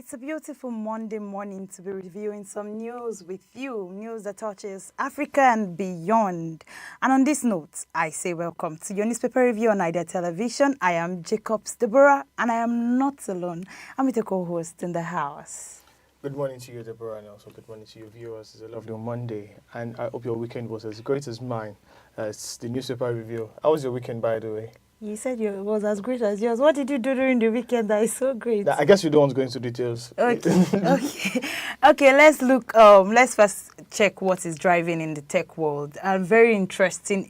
It's a beautiful Monday morning to be reviewing some news with you, news that touches Africa and beyond. And on this note, I say welcome to your newspaper review on Idea Television. I am Jacobs Deborah, and I am not alone. I'm with a co-host in the house. Good morning to you, Deborah, and also good morning to you viewers. It's a lovely Monday, and I hope your weekend was as great as mine. It's the newspaper review. How was your weekend, by the way? You said it was as great as yours. What did you do during the weekend that is so great? I guess you don't want to go into details. Okay. Let's look. Let's first check what is driving in the tech world. A very interesting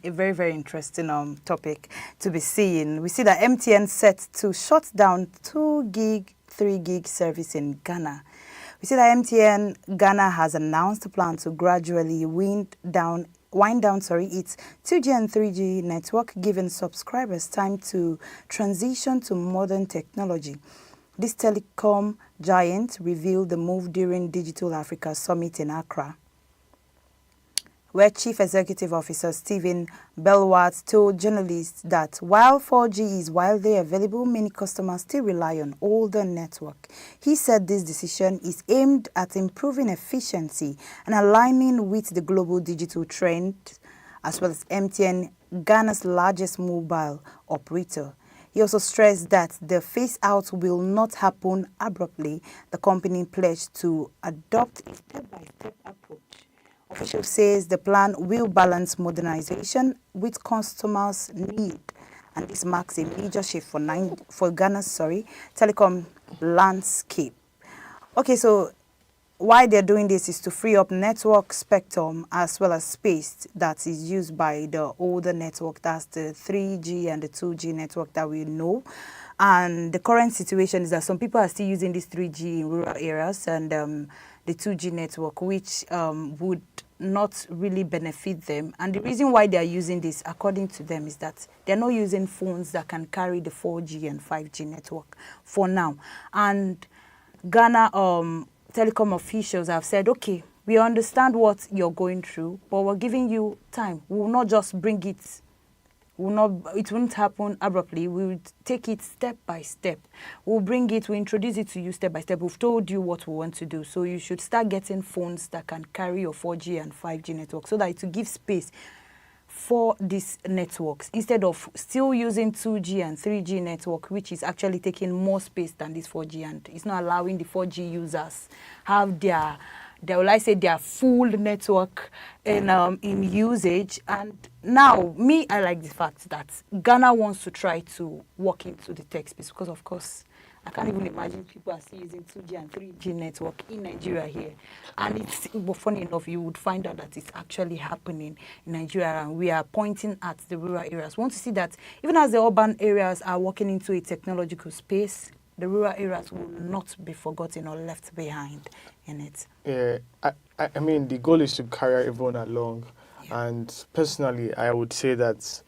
topic to be seeing. We see that MTN set to shut down 2 gig, 3 gig service in Ghana. We see that MTN Ghana has announced a plan to gradually wind down its 2G and 3G network, giving subscribers time to transition to modern technology. This telecom giant revealed the move during Digital Africa Summit in Accra, where Chief Executive Officer Stephen Belwart told journalists that while 4G is widely available, many customers still rely on older network. He said this decision is aimed at improving efficiency and aligning with the global digital trend, as well as MTN, Ghana's largest mobile operator. He also stressed that the phase-out will not happen abruptly. The company pledged to adopt a step-by-step approach. Official says the plan will balance modernization with customers' need, and this marks a major shift for Ghana's telecom landscape. Okay, so why they're doing this is to free up network spectrum as well as space that is used by the older network. That's the 3G and the 2G network that we know. And the current situation is that some people are still using this 3G in rural areas and the 2G network, which would not really benefit them. And the reason why they are using this, according to them, is that they're not using phones that can carry the 4G and 5G network for now. And Ghana telecom officials have said, okay, we understand what you're going through, but we're giving you time. We will not just bring it. It won't happen abruptly. We will take it step by step. We'll introduce it to you step by step. We've told you what we want to do. So you should start getting phones that can carry your 4G and 5G network so that it will give space for these networks instead of still using 2G and 3G network, which is actually taking more space than this 4G, and it's not allowing the 4G users have their full network in usage. And now, I like the fact that Ghana wants to try to walk into the tech space because, of course, I can't even imagine people are still using 2G and 3G network in Nigeria here. And but funny enough, you would find out that it's actually happening in Nigeria, and we are pointing at the rural areas. We want to see that even as the urban areas are walking into a technological space, the rural areas will not be forgotten or left behind in it. Yeah, I mean, the goal is to carry everyone along. Yeah. And personally, I would say that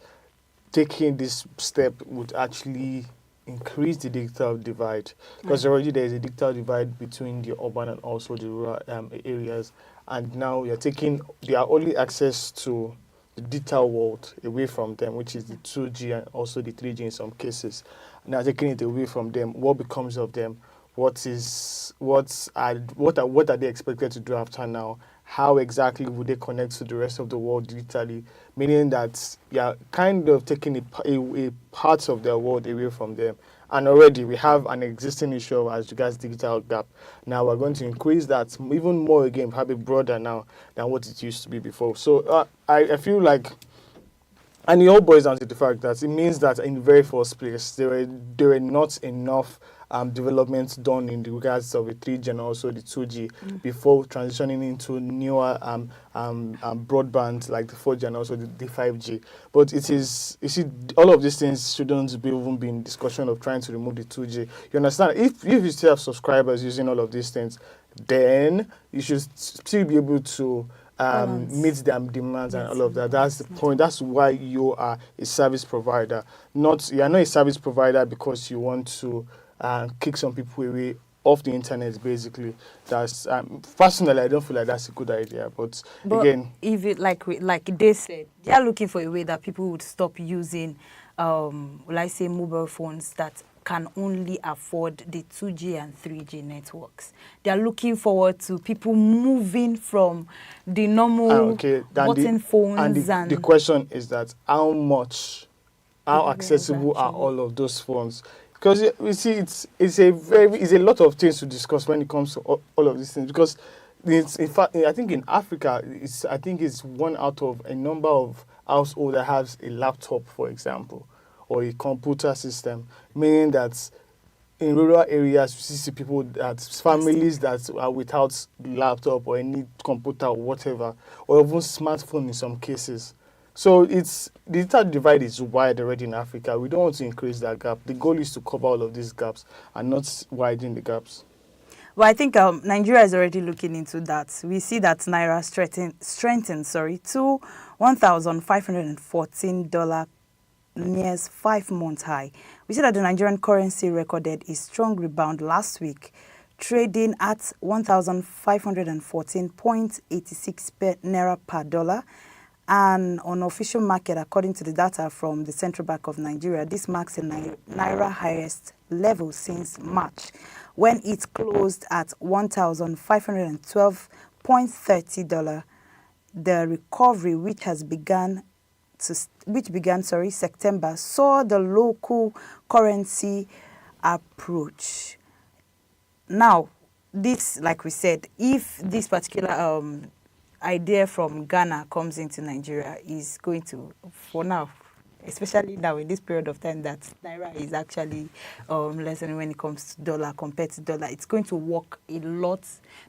taking this step would actually increase the digital divide, because already there is a digital divide between the urban and also the rural areas. And now you're taking their only access to the digital world away from them, which is the 2G and also the 3G in some cases. Now taking it away from them, what becomes of them? What are they expected to do after now? How exactly would they connect to the rest of the world digitally? Meaning that you're kind of taking a part of their world away from them. And already we have an existing issue as regards digital gap. Now we're going to increase that even more again, have it broader now than what it used to be before. So I feel like, and it all boils down to the fact that it means that in the very first place, there were not enough developments done in regards of the 3G and also the 2G before transitioning into newer broadband like the 4G and also the 5G. But it is, you see, all of these things shouldn't be even be in discussion of trying to remove the 2G. You understand? If you still have subscribers using all of these things, then you should still be able to meet their demands and all of that. That's the point. That's why you are a service provider. You are not a service provider because you want to kick some people away off the internet. Basically, that's personally, I don't feel like that's a good idea. But again, if it like they said, they are looking for a way that people would stop using, mobile phones that can only afford the 2G and 3G networks. They are looking forward to people moving from the normal button phones and the question is that how much, how People accessible are actually- all of those phones? Because you see, it's a lot of things to discuss when it comes to all of these things. Because in fact, I think in Africa, I think it's one out of a number of households that has a laptop, for example, or a computer system, meaning that in rural areas, you see people that families that are without laptop or any computer or whatever, or even smartphone in some cases. So it's the digital divide is wide already in Africa. We don't want to increase that gap. The goal is to cover all of these gaps and not widen the gaps. Well, I think Nigeria is already looking into that. We see that Naira strengthened to $1,514 nears 5-month high. We see that the Nigerian currency recorded a strong rebound last week, trading at 1,514.86 naira per dollar. And on official market, according to the data from the Central Bank of Nigeria, this marks a Naira highest level since March, when it closed at $1,512.30. The recovery, which began September, saw the local currency approach. Now, this, like we said, if this particular idea from Ghana comes into Nigeria, is going to, for now, especially now in this period of time that Naira is actually lessening when it comes to dollar compared to dollar, it's going to work a lot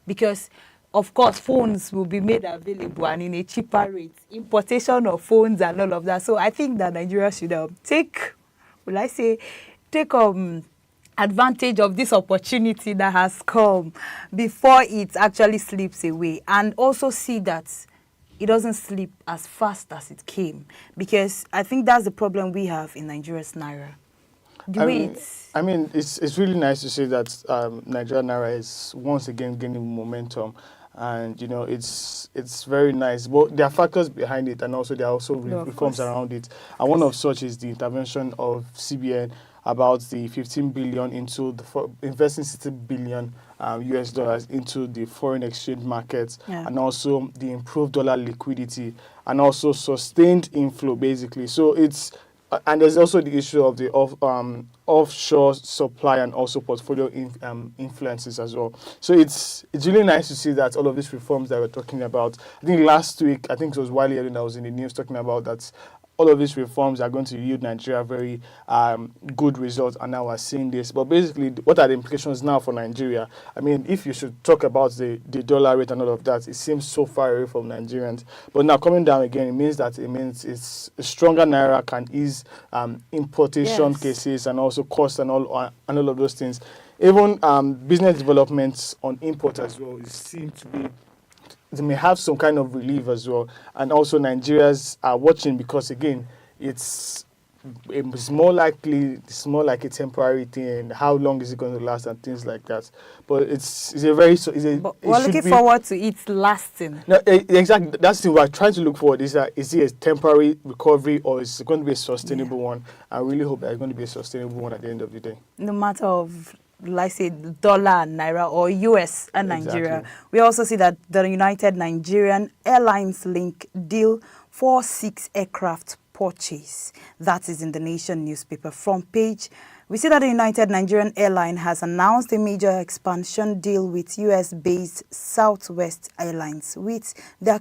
because, of course, phones will be made available and in a cheaper rate. Importation of phones and all of that. So I think that Nigeria should take advantage of this opportunity that has come before it actually slips away, and also see that it doesn't slip as fast as it came, because I think that's the problem we have in Nigeria's Naira. I mean, it's really nice to see that Nigeria Naira is once again gaining momentum, and you know it's very nice. But there are factors behind it, and also there are also reforms around it. And one of such is the intervention of CBN about the 15 billion into investing 60 billion US dollars into the foreign exchange markets, and also the improved dollar liquidity and also sustained inflow, basically. So it's and there's also the issue of the offshore supply and also portfolio influences as well. So it's really nice to see that all of these reforms that we're talking about. I think last week, I think it was Wiley Edun that was in the news talking about that all of these reforms are going to yield Nigeria very good results, and now we're seeing this. But basically, what are the implications now for Nigeria? I mean, if you should talk about the dollar rate and all of that, it seems so far away from Nigerians. But now coming down again, it means it's a stronger Naira can ease importation cases and also costs and all of those things. Even business developments on import as well seem to be. They may have some kind of relief as well, and also Nigerians are watching because again, it's more like a temporary thing, and how long is it going to last and things like that. But but we're looking forward to it lasting. No, exactly. That's the thing we're trying to look forward. Is it a temporary recovery or is it going to be a sustainable one? I really hope that it's going to be a sustainable one at the end of the day. No matter of, like say, dollar and Naira or US and Nigeria. Exactly. We also see that the United Nigerian Airlines link deal for 6 aircraft purchase. That is in the Nation newspaper front page. We see that the United Nigerian Airline has announced a major expansion deal with US-based Southwest Airlines with the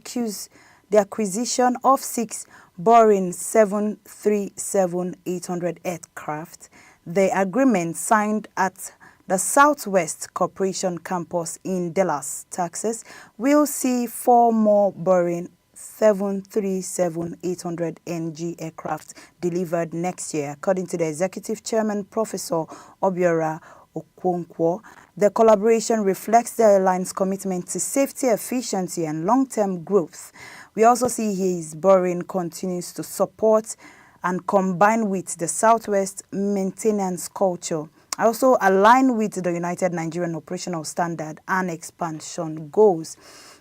acquisition of 6 Boeing 737-800 aircraft. The agreement signed at the Southwest Corporation campus in Dallas, Texas, will see 4 more Boeing 737-800 NG aircraft delivered next year, according to the executive chairman, Professor Obiora Okonkwo. The collaboration reflects the airline's commitment to safety, efficiency, and long-term growth. We also see his Boeing continues to support and combine with the Southwest maintenance culture also align with the United Nigerian Operational Standard and expansion goals.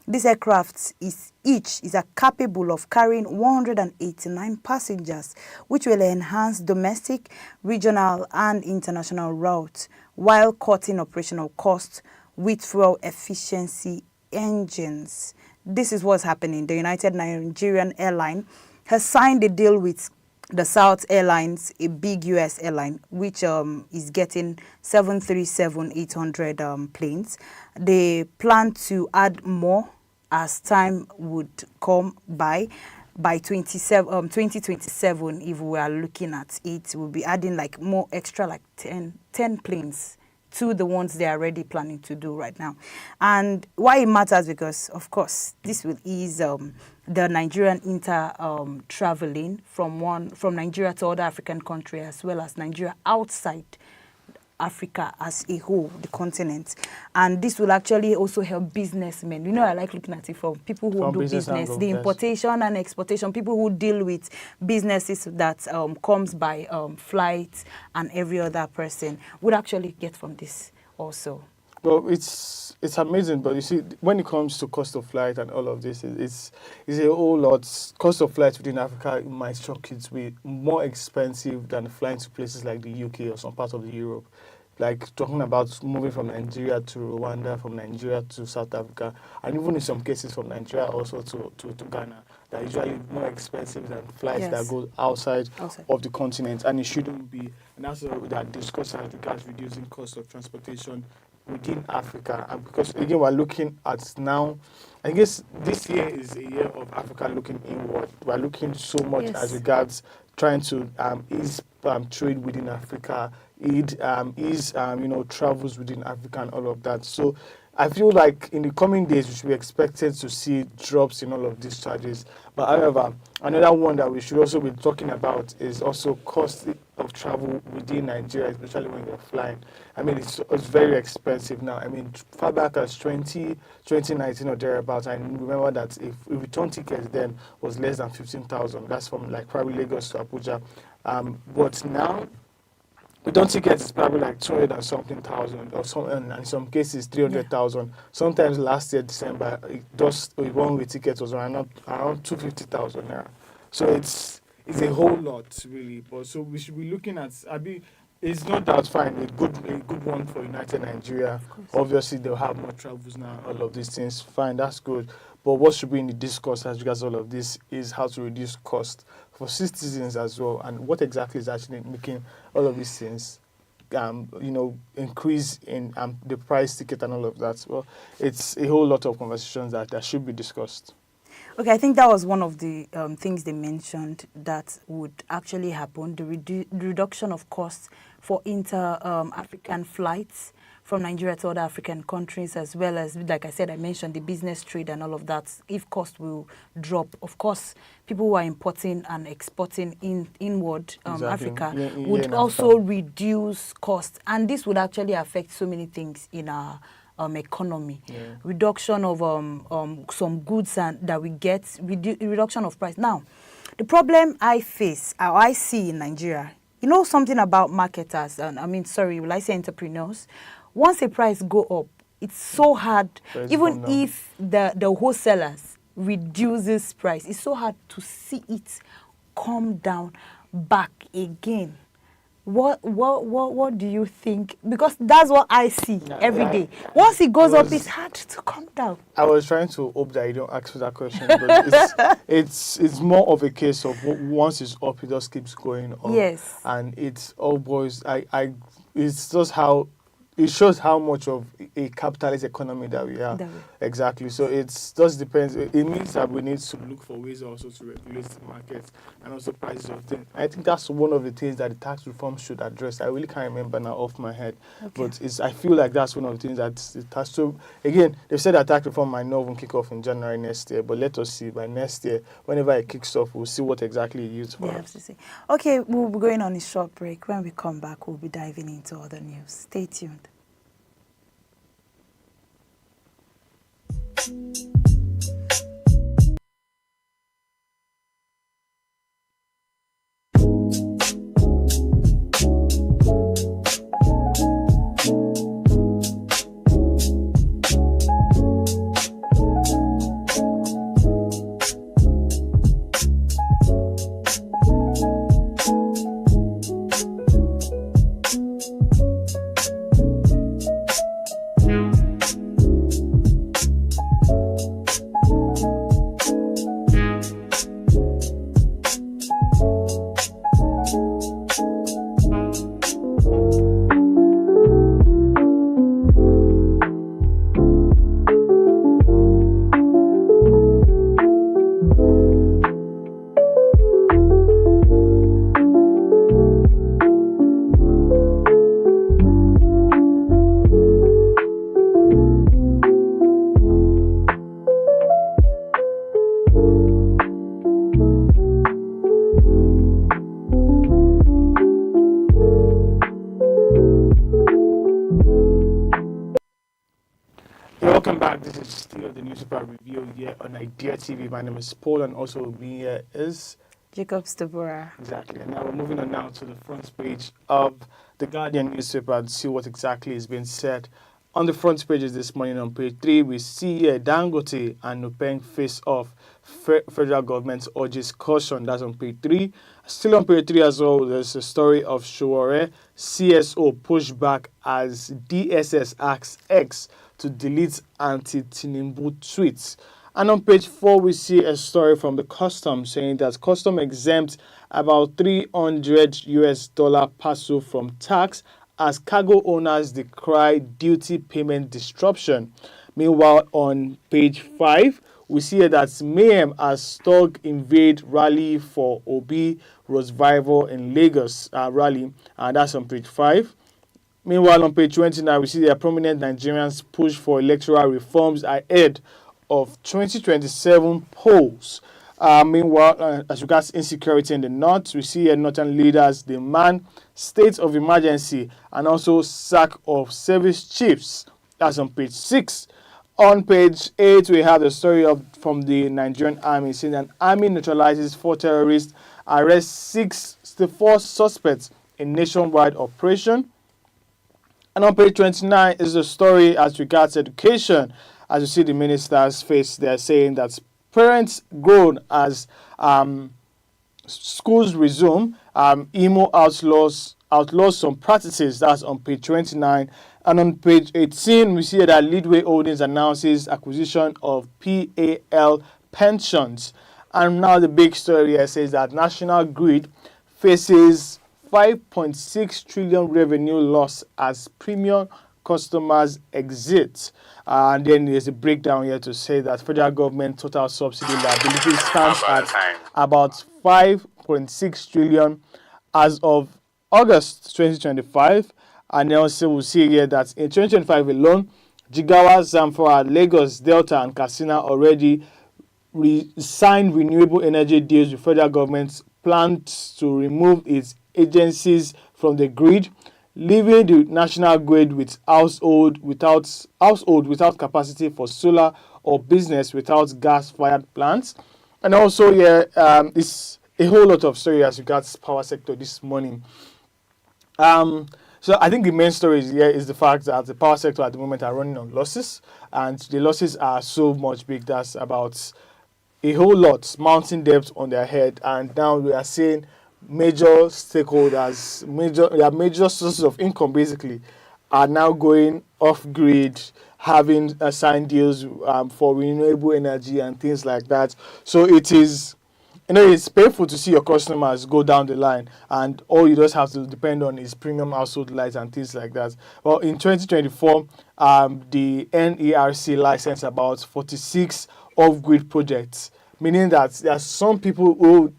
This aircraft is capable of carrying 189 passengers, which will enhance domestic, regional, and international routes while cutting operational costs with fuel efficiency engines. This is what's happening. The United Nigerian Airline has signed a deal with the South Airlines, a big US airline, which is getting 737-800 planes. They plan to add more as time would come by 2027. If we are looking at it, we'll be adding like more extra, like 10 planes to the ones they are already planning to do right now. And why it matters, because of course this will ease the Nigerian traveling from Nigeria to other African countries, as well as Nigeria outside Africa as a whole, the continent. And this will actually also help businessmen. You know, I like looking at it from people who do business, angle, the importation and exportation, people who deal with businesses that comes by flights, and every other person would actually get from this also. Well, it's amazing, but you see, when it comes to cost of flight and all of this, it's a whole lot. Cost of flight within Africa might shock you to be more expensive than flying to places like the UK or some parts of the Europe. Like talking about moving from Nigeria to Rwanda, from Nigeria to South Africa, and even in some cases from Nigeria also to Ghana. They're usually more expensive than flights that go outside of the continent, and it shouldn't be. And that's what that discuss as regards reducing cost of transportation within Africa. And because again, we're looking at now, I guess this year is a year of Africa looking inward. We're looking so much as regards trying to ease trade within Africa, ease travels within Africa and all of that. So I feel like in the coming days we should be expected to see drops in all of these charges. But however, another one that we should also be talking about is also cost of travel within Nigeria, especially when you're flying. I mean, it's very expensive now. I mean, far back as 2019 or thereabouts, I remember that if return tickets then was less than 15,000. That's from like probably Lagos to Abuja. But now, return tickets is probably like 200 and something thousand, or some, and in some cases 300,000. Sometimes last year December, just a one-way ticket was around 250,000 naira. So it's a whole lot really. But so we should be looking at. It's not that fine. A good one for United Nigeria. Obviously they'll have more travels now. All of these things, fine, that's good. But what should be in the discourse as regards all of this is how to reduce cost for citizens as well, and what exactly is actually making all of these things, increase in the price ticket and all of that. Well, it's a whole lot of conversations that should be discussed. Okay, I think that was one of the things they mentioned that would actually happen, the reduction of costs for inter-African flights from Nigeria to other African countries, as well as, like I said, I mentioned the business trade and all of that. If cost will drop, of course, people who are importing and exporting inward Africa would also reduce costs. And this would actually affect so many things in our economy. Reduction of some goods that we get, reduction of price. Now, the problem I see in Nigeria, you know something about marketers, will I say entrepreneurs? Once a price go up, it's so hard, even if the wholesalers reduces price, it's so hard to see it come down back again. What do you think? Because that's what I see every day. Once it goes up, it's hard to come down. I was trying to hope that you don't ask for that question, but it's more of a case of once it's up, it just keeps going up. Yes. And it's all boys. It's just how. It shows how much of a capitalist economy that we are. Exactly. So it just depends. It means that we need to look for ways also to regulate the market and also prices of things. I think that's one of the things that the tax reform should address. I really can't remember now off my head. But I feel like that's one of the things that it has to. Again, they've said that tax reform might not even kick off in January next year, but let us see. By next year, whenever it kicks off, we'll see what exactly it used for. Okay, we'll be going on a short break. When we come back, we'll be diving into other news. Stay tuned. still the newspaper review here on Idea TV. My name is Paul, and also with me here is Jacob's Deborah. exactly. And now we're moving on now to the front page of the Guardian newspaper and see what exactly is being said. On the front pages this morning, on page 3, we see here Dangote and Nupeng face off. Federal government urges caution. That's on page 3. Still on page 3 as well, there's a story of Sowore CSO pushback as DSS asks X to delete anti-Tinubu tweets. And on page 4, we see a story from the custom saying that custom exempt about $300 parcel from tax as cargo owners decry duty payment disruption. Meanwhile, on page 5, we see here that mayhem as Stog invade rally for Obi Revival in Lagos rally, and that's on page 5. Meanwhile, on page 29, we see that prominent Nigerians push for electoral reforms ahead of 2027 polls. Meanwhile, as regards insecurity in the north, we see here northern leaders demand state of emergency and also sack of service chiefs. That's on page 6. On page 8, we have the story from the Nigerian army saying that army neutralizes 4 terrorists, arrests 64 suspects in nationwide operation. And on page 29 is the story as regards education. As you see the minister's face, they're saying that parents groan as schools resume. Imo outlaws some practices. That's on page 29. And on page 18, we see that Leadway Holdings announces acquisition of PAL pensions. And now the big story here says that National Grid faces 5.6 trillion revenue loss as premium customers exit. And then there's a breakdown here to say that federal government total subsidy liability stands at about 5.6 trillion as of August 2025. And then also we'll see here that in 2025 alone, Jigawa, Zamfara, Lagos, Delta, and Katsina already signed renewable energy deals with federal government plans to remove its agencies from the grid, leaving the national grid with household without capacity for solar or business without gas-fired plants. And also here, it's a whole lot of story as regards power sector this morning. So I think the main story here is the fact that the power sector at the moment are running on losses, and the losses are so much big. That's about a whole lot, mounting debt on their head, and now we are seeing major stakeholders, major sources of income basically, are now going off grid, having signed deals for renewable energy and things like that. So it is, it's painful to see your customers go down the line, and all you just have to depend on is premium household lights and things like that. Well, in 2024, the NERC licensed about 46 off-grid projects, meaning that there are some people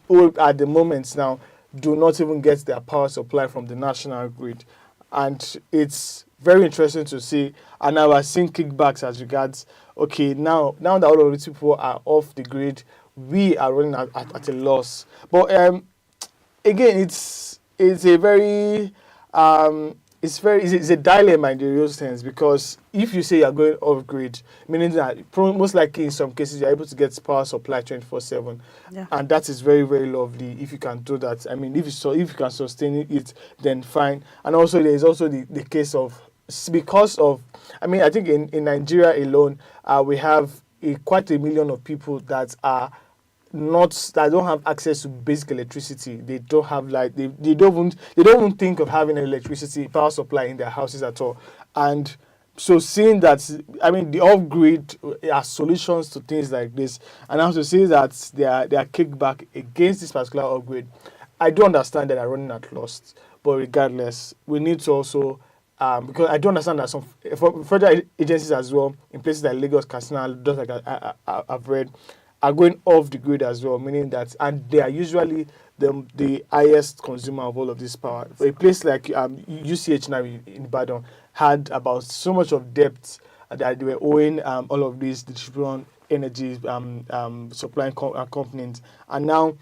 who at the moment now do not even get their power supply from the national grid. And it's very interesting to see. And now we're seeing kickbacks as regards, okay, now that all of these people are off the grid, we are running at a loss. But again, it's a very it's a dilemma in the real sense, because if you say you're going off grid, meaning that most likely in some cases you're able to get power supply 24/7, and that is very, very lovely if you can do that. I mean, if you can sustain it, then fine. And also there is also the case of, because of, I mean, I think in Nigeria alone, we have quite a million of people that don't have access to basic electricity. They don't have light. They don't even think of having an electricity power supply in their houses at all. And so seeing that, I mean, the off-grid are solutions to things like this, and also see that they are kickback against this particular off-grid, I do understand that they're running at loss. But regardless, we need to also because I do understand that some federal agencies as well in places like Lagos, Katsina, just like I've read, are going off the grid as well, meaning that, and they are usually the highest consumer of all of this power. A place like UCH now in Ibadan had about so much of debt that they were owing all of these distribution energy supplying companies, and now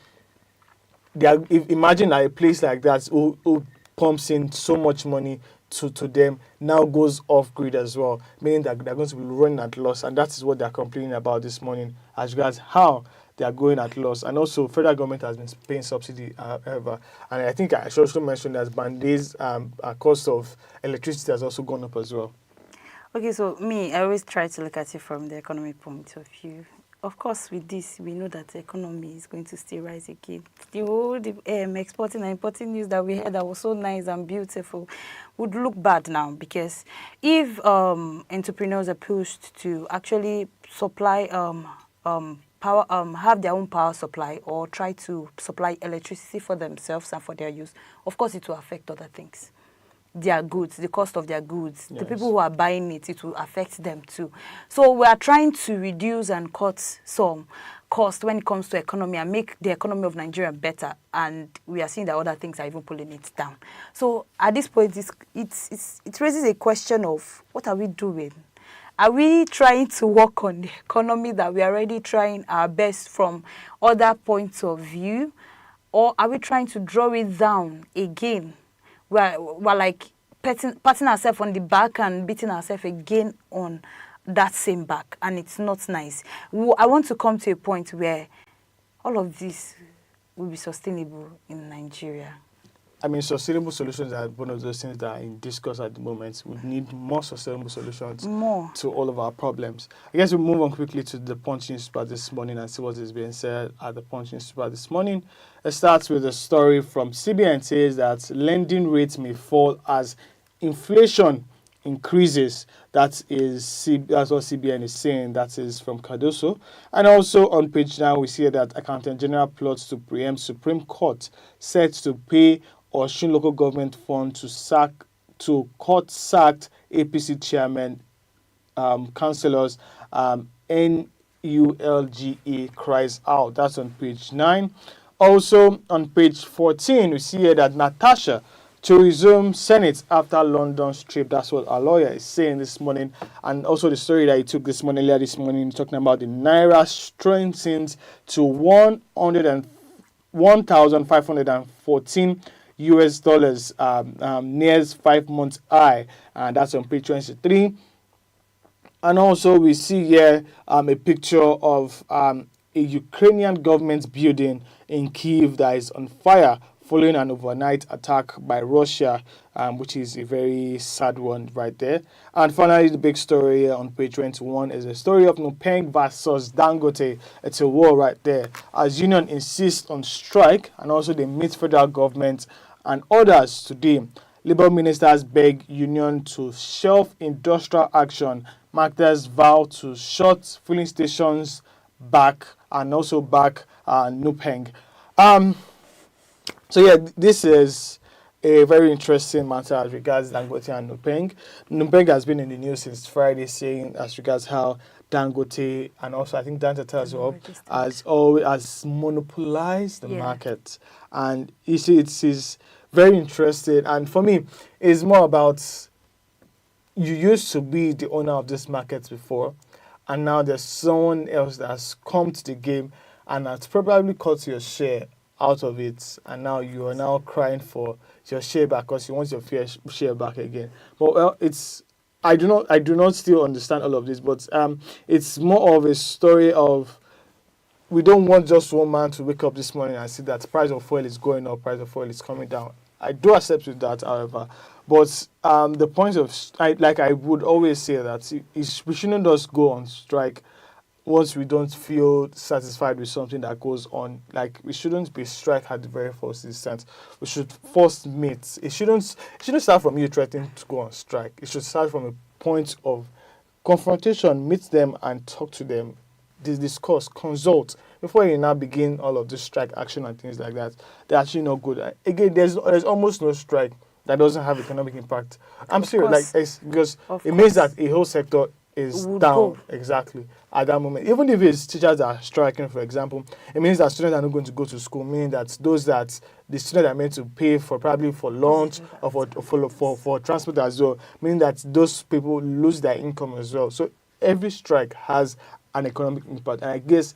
they are, imagine a place like that who pumps in so much money to them now goes off grid as well, meaning that they're going to be running at loss, and that is what they're complaining about this morning as regards how they are going at loss. And also, federal government has been paying subsidy, however, and I think I should also mention that Bandai's cost of electricity has also gone up as well. Okay, so me, I always try to look at it from the economic point of view. Of course, with this, we know that the economy is going to still rise again. The whole exporting and importing news that we had that was so nice and beautiful would look bad now, because if entrepreneurs are pushed to actually supply power, have their own power supply, or try to supply electricity for themselves and for their use, of course it will affect other things. Their goods, the cost of their goods, Yes. the people who are buying it, it will affect them too. So we are trying to reduce and cut some cost when it comes to economy and make the economy of Nigeria better. And we are seeing that other things are even pulling it down. So at this point, it raises a question of, what are we doing? Are we trying to work on the economy that we are already trying our best from other points of view? Or are we trying to draw it down again? We're like patting ourselves on the back and beating ourselves again on that same back, and it's not nice. I want to come to a point where all of this will be sustainable in Nigeria. I mean, sustainable solutions are one of those things that are in discourse at the moment. We need more sustainable solutions to all of our problems. I guess we'll move on quickly to the Punch newspaper this morning and see what is being said at the Punch newspaper this morning. It starts with a story from CBN. It says that lending rates may fall as inflation increases. That's what CBN is saying. That is from Cardoso. And also on page 9, we see that Accountant General plots to preempt Supreme Court set to pay Osun local government fund to court sacked APC chairman, councillors. NULGA cries out. That's on page 9. Also on page 14, we see here that Natasha to resume Senate after London's trip. That's what our lawyer is saying this morning. And also the story that he took earlier this morning, talking about the Naira strengthened to 1,514 US dollars, nears 5 months high. And that's on page 23. And also we see here a picture of a Ukrainian government building in Kyiv that is on fire following an overnight attack by Russia, which is a very sad one right there. And finally, the big story on page 21 is the story of Nupeng versus Dangote. It's a war right there. As union insists on strike, and also they meet federal government and others today. Labour ministers beg union to shelve industrial action. Marketers vow to shut filling stations back and also back Nupeng. So yeah, this is a very interesting matter as regards Dangote and Nupeng. Nupeng has been in the news since Friday, saying as regards how Dangote and also I think Dangote as well has monopolized the market, and you see it is very interesting. And for me, it's more about, you used to be the owner of this market before, and now there's someone else that has come to the game and has probably cut your share out of it, and now you are now crying for your share back because you want your fair share back again. But well, I do not still understand all of this, but it's more of a story of, we don't want just one man to wake up this morning and see that price of oil is going up, price of oil is coming down. I do accept with that, however, but the point of, I would always say that we shouldn't just go on strike once we don't feel satisfied with something that goes on. Like, we shouldn't be strike at the very first instance. We should first meet. It shouldn't start from you threatening to go on strike. It should start from a point of confrontation. Meet them and talk to them. Discuss, consult before you now begin all of this strike action and things like that. They're actually not good. Again, there's almost no strike that doesn't have economic impact. I'm serious, because it means that a whole sector is down. Go. Exactly at that moment. Even if it's teachers that are striking, for example, it means that students are not going to go to school, meaning that the students are meant to pay for probably for lunch or for transport as well, meaning that those people lose their income as well. So every strike has an economic impact, and I guess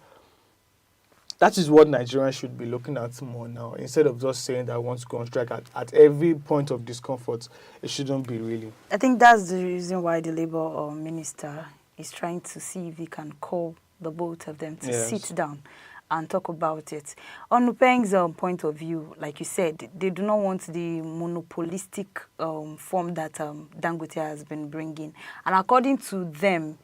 that is what Nigerians should be looking at more now. Instead of just saying that I want to go on strike at every point of discomfort, it shouldn't be really. I think that's the reason why the Labour minister is trying to see if he can call the both of them to sit down and talk about it. On Nupeng's point of view, like you said, they do not want the monopolistic form that Dangote has been bringing. And according to them,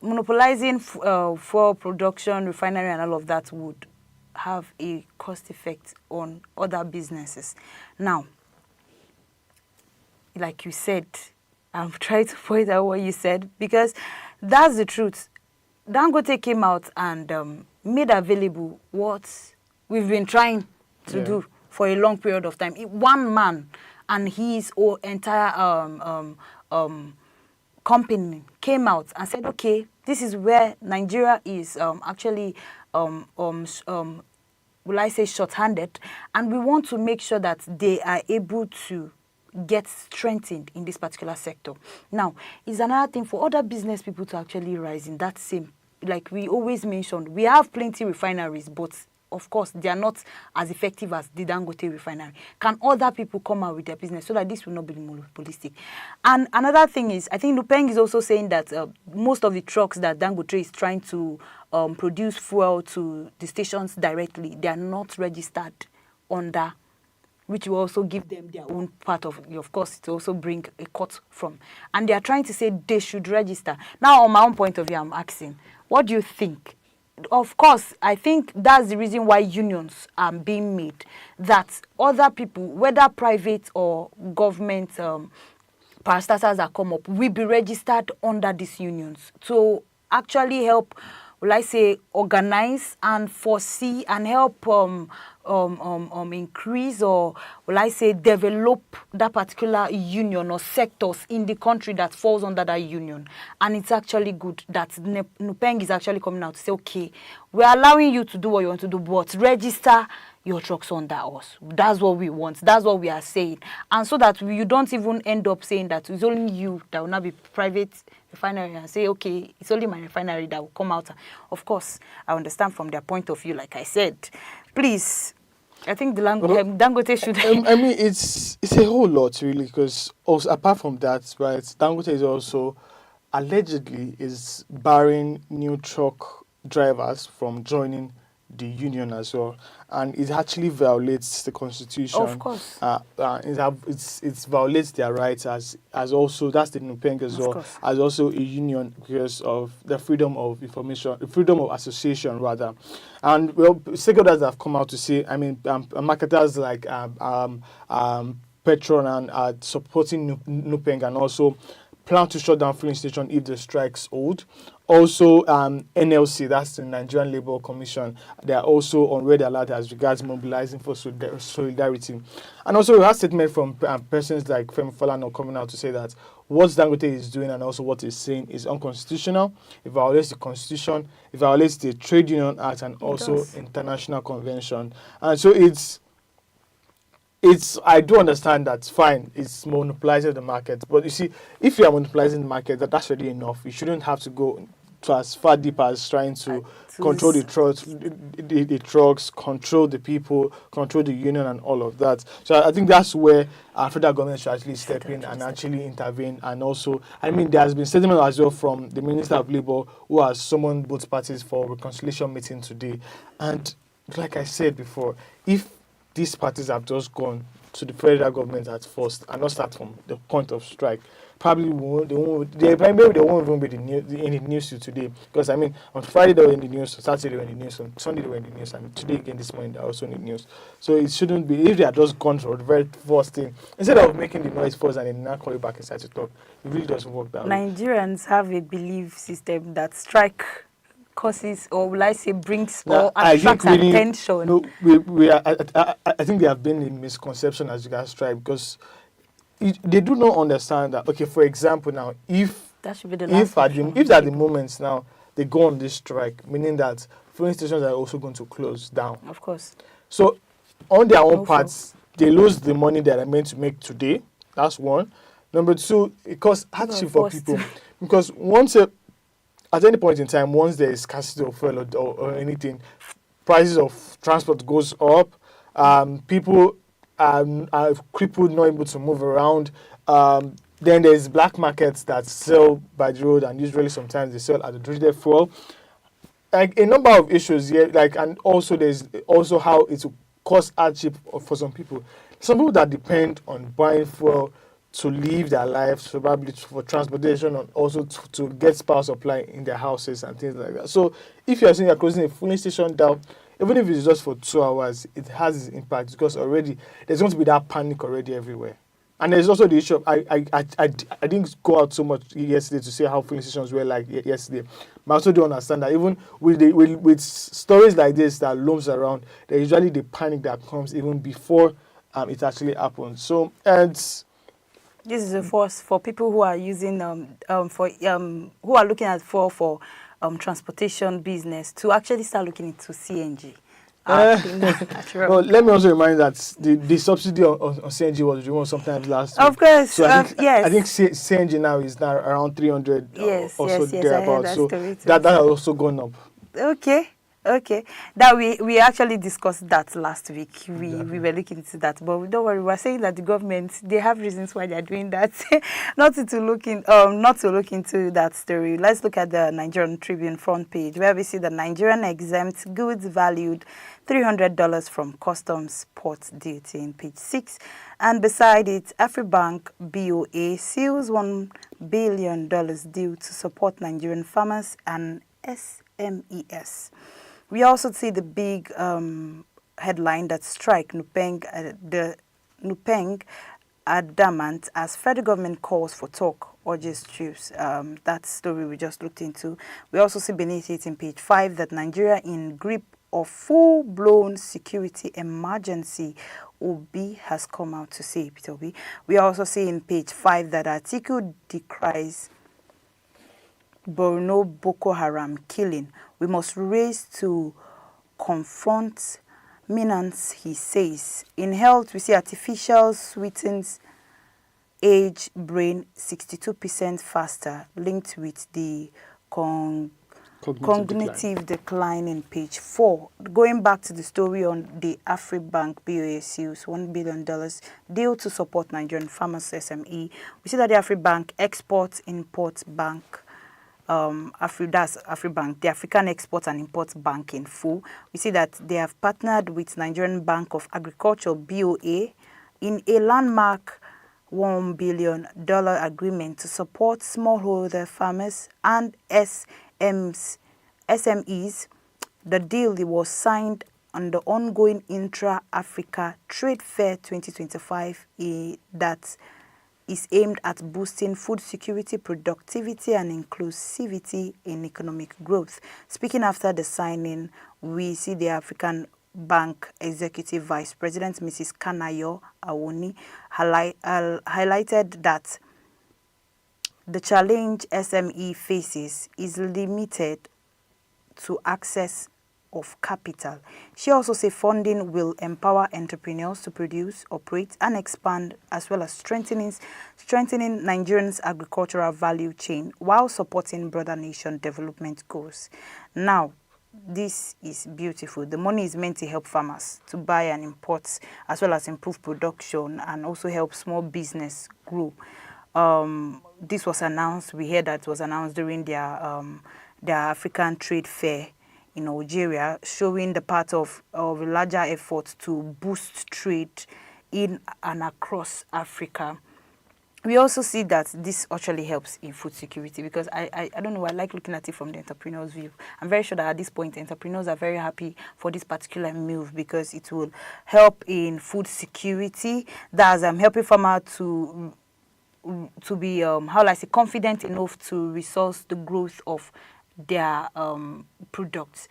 monopolizing for production, refinery and all of that would have a cost effect on other businesses. Now, like you said, I'm trying to point out what you said because that's the truth. Dangote came out and made available what we've been trying to do for a long period of time. One man and his entire company came out and said, okay, this is where Nigeria is actually, will I say, short-handed, and we want to make sure that they are able to get strengthened in this particular sector. Now, it's another thing for other business people to actually rise in that same, like we always mentioned, we have plenty refineries, but of course, they are not as effective as the Dangote refinery. Can other people come out with their business so that this will not be monopolistic? And another thing is, I think Nupeng is also saying that most of the trucks that Dangote is trying to produce fuel to the stations directly, they are not registered under, which will also give them their own part of course, to also bring a cut from. And they are trying to say they should register. Now, on my own point of view, I'm asking, what do you think? Of course, I think that's the reason why unions are being made, that other people, whether private or government parastatals that come up, will be registered under these unions to actually help, will I say, organize and foresee and help increase, or will I say develop that particular union or sectors in the country that falls under that union. And it's actually good that Nupeng is actually coming out to say, okay, we're allowing you to do what you want to do, but register your trucks under us. That's what we want. That's what we are saying. And so that you don't even end up saying that it's only you that will not be private refinery and say, okay, it's only my refinery that will come out. Of course, I understand from their point of view, like I said. Please, I think the Dangote should... I mean, it's a whole lot, really, because also, apart from that, right, Dangote is also allegedly is barring new truck drivers from joining the union as well, and it actually violates the constitution. Of course, it violates their rights as also, that's the Nupeng as well, as also a union, because of the freedom of information, the freedom of association rather. And well, stakeholders have come out to say, I mean, marketers like Petron and are supporting Nupeng, and also plan to shut down filling station if the strikes hold. Also, NLC, that's the Nigerian Labour Commission, they are also on red alert as regards mobilizing for solidarity. And also, we have statement from persons like Femi Falana coming out to say that what Dangote is doing and also what he's saying is unconstitutional. It violates the Constitution, it violates the Trade Union Act, and also international convention. And so I do understand that's fine. It's monopolizing the market, but you see, if you are monopolizing the market, that's already enough. You shouldn't have to go to as far deep as trying to control the trucks, control the people, control the union, and all of that. So I think that's where our federal government should actually step in and actually intervene. And also, I mean, there has been statement as well from the Minister of Labour, who has summoned both parties for a reconciliation meeting today. And like I said before, if these parties have just gone to the federal government at first and not start from the point of strike, probably they won't even be in the news today. Because I mean, on Friday they were in the news, on Saturday they were in the news, on Sunday they were in the news, and today again this morning they're also in the news. So it shouldn't be, if they had just gone for the very first thing, instead of making the noise first and then not call you back inside to talk, it really doesn't work that way. Nigerians have a belief system that strike causes, or will I say brings, or attracts attention. No, I think there have been a misconception as regards strike, because they do not understand that, okay, for example now, if that should be the last if at the moment now they go on this strike, meaning that filling stations are also going to close down. Of course. So on their own parts, they lose the money that are meant to make today. That's one. Number two, it causes hardship for people, because once at any point in time, once there is scarcity of fuel or anything, prices of transport goes up. People are crippled, not able to move around. Then there's black markets that sell by the road, and usually sometimes they sell at the treated fuel. Like a number of issues here, like, and also there's also how it will cause hardship for some people. Some people that depend on buying fuel to live their lives, probably for transportation, and also to get power supply in their houses and things like that. So if you're saying you're closing a filling station down, even if it's just for 2 hours, it has its impact, because already there's going to be that panic already everywhere. And there's also the issue of I didn't go out so much yesterday to see how filling stations were like yesterday. But I also do understand that even with stories like this that looms around, there's usually the panic that comes even before it actually happens. So, and This is a force for people who are using who are looking at for transportation business to actually start looking into CNG. well, let me also remind that the subsidy on CNG was removed sometimes last week. Of course, So yes. I think CNG now is now around 300 Yes, or so yes, yes. I heard thereabouts. that So story too. that has also gone up. Okay. That we actually discussed that last week. We Exactly. were looking into that, but don't worry. We're saying that the government, they have reasons why they're doing that. not to look into that story. Let's look at the Nigerian Tribune front page, where we see the Nigerian exempts goods valued $300 from customs port duty in page 6, and beside it, Afribank BOA seals $1 billion deal to support Nigerian farmers and SMEs. We also see the big headline that strike the Nupeng adamant as federal government calls for talk, urges truce. That story we just looked into. We also see beneath it in page 5 that Nigeria in grip of full-blown security emergency, Obi has come out to say, Peter Obi. We also see in page 5 that Atiku decries Borno Boko Haram killing. We must race to confront menace, he says. In health, we see artificial sweetens age brain 62% faster, linked with the cognitive decline in page 4. Going back to the story on the Afribank BOACU's $1 billion deal to support Nigerian farmers SME, we see that the Afribank Export-Import Bank, that's Afribank, the African Export and Import Bank in full. We see that they have partnered with Nigerian Bank of Agriculture, BOA, in a landmark $1 billion agreement to support smallholder farmers and SMEs. The deal was signed on the ongoing Intra-Africa Trade Fair 2025 that is aimed at boosting food security, productivity, and inclusivity in economic growth. Speaking after the signing, we see the African Bank Executive Vice President, Mrs. Kanayo Awoni, highlighted that the challenge SME faces is limited to access of capital. She also said funding will empower entrepreneurs to produce, operate, and expand, as well as strengthening Nigerians' agricultural value chain while supporting broader nation development goals. Now, this is beautiful. The money is meant to help farmers to buy and import, as well as improve production and also help small business grow. This was announced. We heard that it was announced during their African Trade Fair in Algeria, showing the part of a larger effort to boost trade in and across Africa. We also see that this actually helps in food security, because I don't know, I like looking at it from the entrepreneur's view. I'm very sure that at this point, entrepreneurs are very happy for this particular move, because it will help in food security. That's helping farmers to be, confident enough to resource the growth of their products.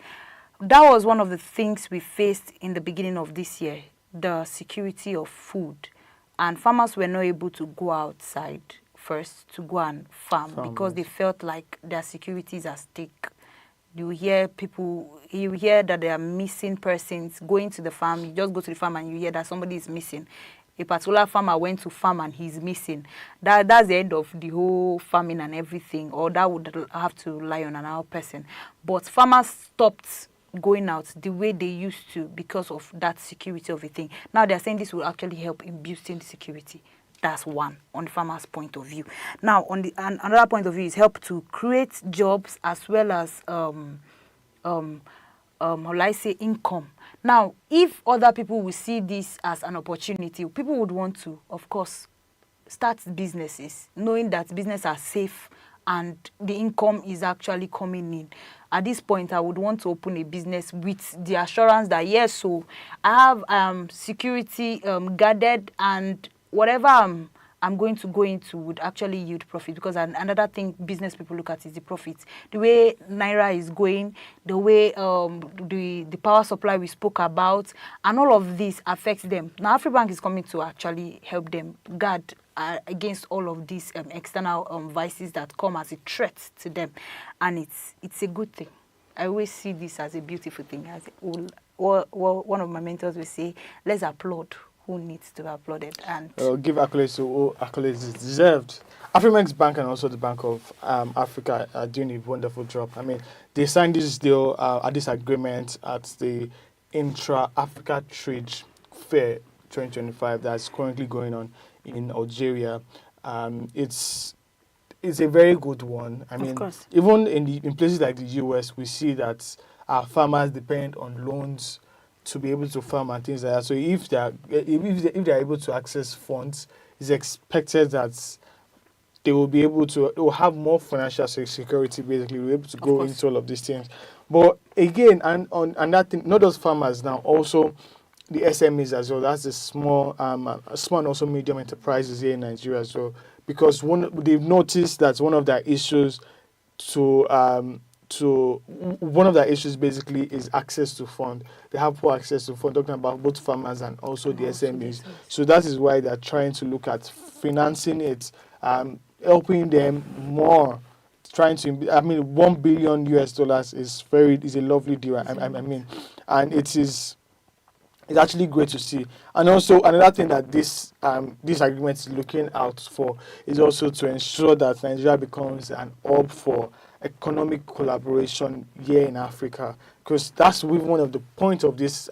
That was one of the things we faced in the beginning of this year, the security of food. And farmers were not able to go outside first to go and farm because they felt like their security is at stake. You hear that there are missing persons going to the farm. You just go to the farm and you hear that somebody is missing. A particular farmer went to farm and he's missing. That's the end of the whole farming and everything, or that would have to rely on another person. But farmers stopped going out the way they used to because of that security of a thing. Now they're saying this will actually help in boosting the security. That's one on the farmer's point of view. Now on the another point of view is help to create jobs as well as will I say income. Now, if other people will see this as an opportunity, people would want to, of course, start businesses, knowing that businesses are safe and the income is actually coming in. At this point, I would want to open a business with the assurance that, yes, so I have security guarded, and whatever I'm going to go into would actually yield profit, because another thing business people look at is the profit. The way Naira is going, the way the power supply we spoke about, and all of this affects them. Now, Afribank is coming to actually help them guard against all of these external vices that come as a threat to them, and it's a good thing. I always see this as a beautiful thing. As one of my mentors will say, let's applaud who needs to be applauded, and give accolades to who accolades is deserved. Afrimex Bank and also the Bank of Africa are doing a wonderful job. I mean, they signed this deal, this agreement at the Intra-Africa Trade Fair 2025 that's currently going on in Algeria. It's a very good one. I mean, even in places like the US, we see that our farmers depend on loans to be able to farm and things like that. So if they are able to access funds, it's expected that they will have more financial security. Basically, we'll be able to go into all of these things. But again, and that thing, not just farmers now, also the SMEs as well. That's the small and also medium enterprises here in Nigeria as well. Because they've noticed that one of their issues one of the issues basically is access to fund. They have poor access to fund, talking about both farmers and also the SMEs. So that is why they're trying to look at financing it, helping them more, trying to, $1 billion is a lovely deal. I mean, and it's actually great to see. And also another thing that this agreement is looking out for is also to ensure that Nigeria becomes an hub for economic collaboration here in Africa, because that's one of the points of this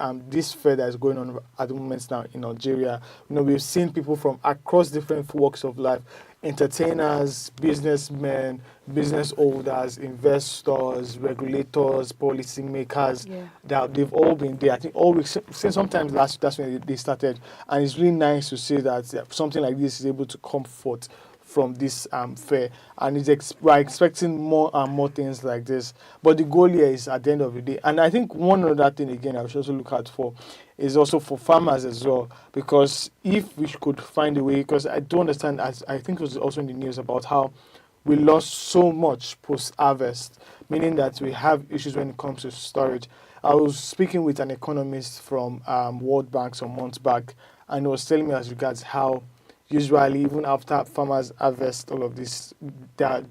fair that is going on at the moment now in Algeria. We've seen people from across different walks of life, entertainers, businessmen, business holders, investors, regulators, policymakers. That they've all been there. I think since sometimes that's when they started, and it's really nice to see that something like this is able to come forth from this fair, and we're expecting more and more things like this. But the goal here is at the end of the day, and I think one other thing again I should also look out for is also for farmers as well, because if we could find a way, because I do understand, as I think it was also in the news, about how we lost so much post-harvest, meaning that we have issues when it comes to storage. I was speaking with an economist from World Bank some months back, and he was telling me as regards how usually, even after farmers harvest all of this, their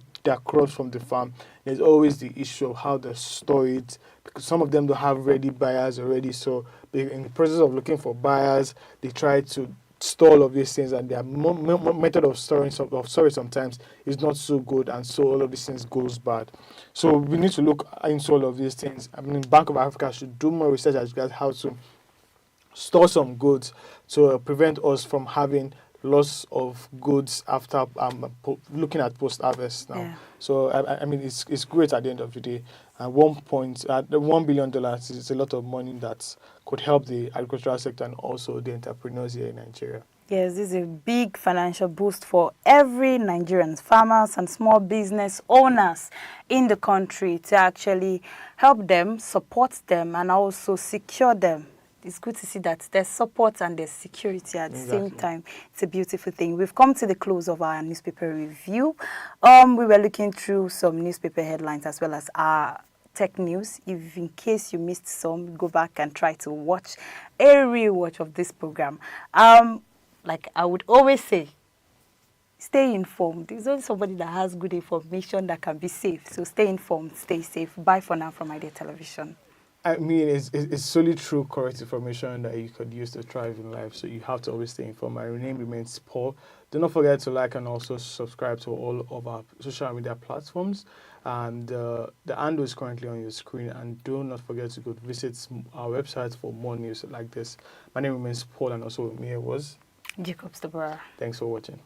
crops from the farm, there's always the issue of how they store it, because some of them don't have ready buyers already. So in the process of looking for buyers, they try to store all of these things, and their method of storage sometimes is not so good, and so all of these things goes bad. So we need to look into all of these things. I mean, Bank of Africa should do more research as regards how to store some goods to prevent us from having loss of goods after looking at post-harvest now. Yeah. So I mean, it's great at the end of the day. $1 billion is a lot of money that could help the agricultural sector and also the entrepreneurs here in Nigeria. Yes, this is a big financial boost for every Nigerian, farmers and small business owners in the country, to actually help them, support them, and also secure them. It's good to see that there's support and there's security at the same time. It's a beautiful thing. We've come to the close of our newspaper review. We were looking through some newspaper headlines as well as our tech news. If in case you missed some, go back and try to watch a rewatch of this program. Like I would always say, stay informed. There's only somebody that has good information that can be safe. So stay informed, stay safe. Bye for now from Idea Television. I mean, it's solely true, correct information that you could use to thrive in life. So you have to always stay informed. My name remains Paul. Do not forget to like and also subscribe to all of our social media platforms. And the handle is currently on your screen. And do not forget to go visit our website for more news like this. My name remains Paul, and also with me here was Jacobs Deborah. Thanks for watching.